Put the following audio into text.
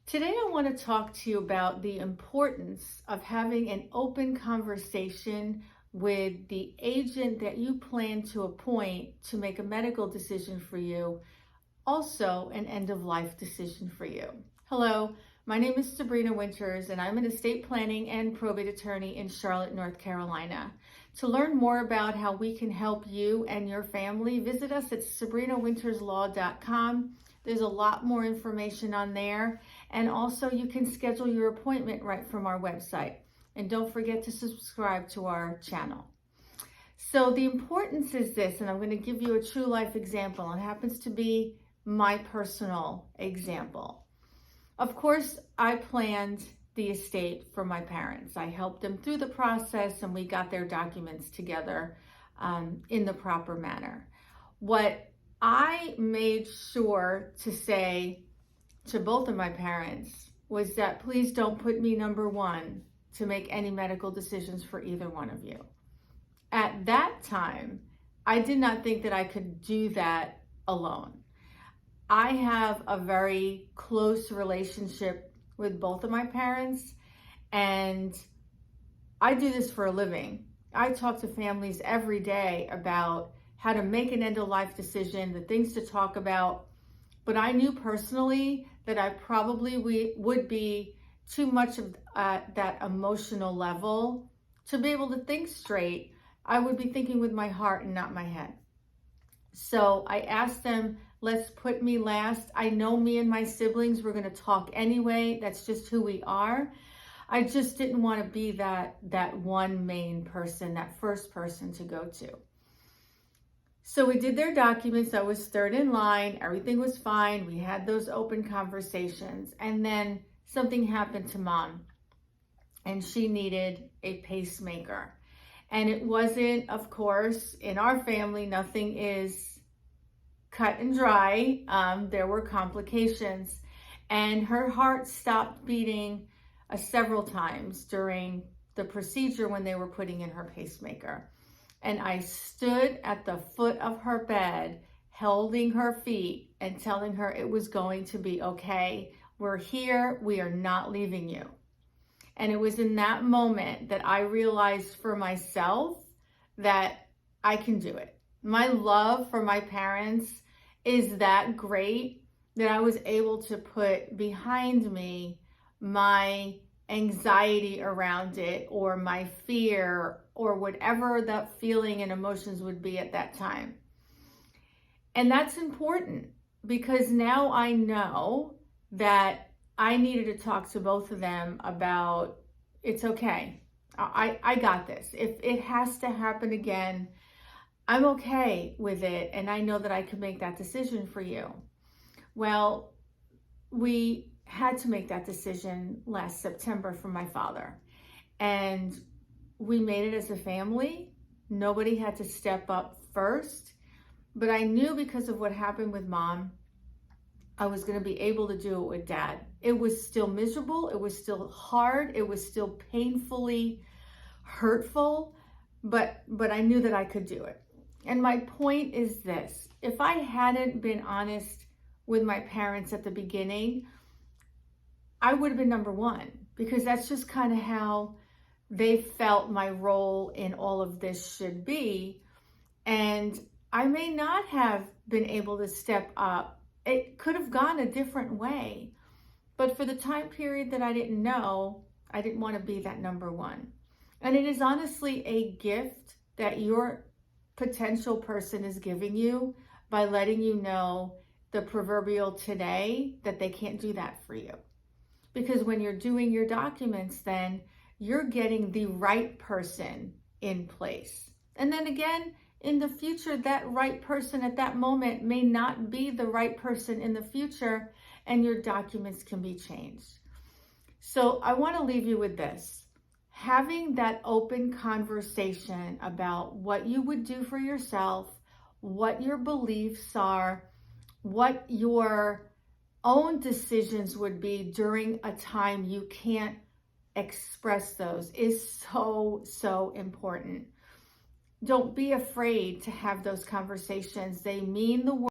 Today, I want to talk to you about the importance of having an open conversation with the agent that you plan to appoint to make a medical decision for you, also an end-of-life decision for you. Hello, my name is Sabrina Winters, and I'm an estate planning and probate attorney in Charlotte, North Carolina. To learn more about how we can help you and your family, visit us at sabrinawinterslaw.com. There's a lot more information on there. And also you can schedule your appointment right from our website. And don't forget to subscribe to our channel. So the importance is this, and I'm going to give you a true life example. It happens to be my personal example. Of course, I planned the estate for my parents. I helped them through the process and we got their documents together in the proper manner. What I made sure to say to both of my parents was that please don't put me number one to make any medical decisions for either one of you. At that time, I did not think that I could do that alone. I have a very close relationship with both of my parents, and I do this for a living. I talk to families every day about how to make an end-of-life decision, the things to talk about. But I knew personally that I probably would be too much of that emotional level to be able to think straight. I would be thinking with my heart and not my head. So I asked them, let's put me last. I know me and my siblings, we're going to talk anyway. That's just who we are. I just didn't want to be that one main person, that first person to go to. So we did their documents. I was third in line. Everything was fine. We had those open conversations. And then something happened to Mom, and she needed a pacemaker. And it wasn't, of course, in our family, nothing is cut and dry. There were complications. And her heart stopped beating several times during the procedure when they were putting in her pacemaker. And I stood at the foot of her bed, holding her feet and telling her it was going to be okay. We're here. We are not leaving you. And it was in that moment that I realized for myself that I can do it. My love for my parents is that great that I was able to put behind me my anxiety around it, or my fear, or whatever that feeling and emotions would be at that time. And that's important because now I know that I needed to talk to both of them about it's okay. I got this. If it has to happen again, I'm okay with it. And I know that I can make that decision for you. Well, we had to make that decision last September for my father. And we made it as a family. Nobody had to step up first. But I knew because of what happened with Mom, I was going to be able to do it with Dad. It was still miserable. It was still hard. It was still painfully hurtful. But I knew that I could do it. And my point is this. If I hadn't been honest with my parents at the beginning, I would have been number one, because that's just kind of how they felt my role in all of this should be. And I may not have been able to step up. It could have gone a different way. But for the time period that I didn't know, I didn't want to be that number one. And it is honestly a gift that your potential person is giving you by letting you know the proverbial today that they can't do that for you. Because when you're doing your documents, then you're getting the right person in place. And then again, in the future, that right person at that moment may not be the right person in the future, and your documents can be changed. So I want to leave you with this. Having that open conversation about what you would do for yourself, what your beliefs are, what your own decisions would be during a time you can't express those is so important. Don't be afraid to have those conversations. They mean the world.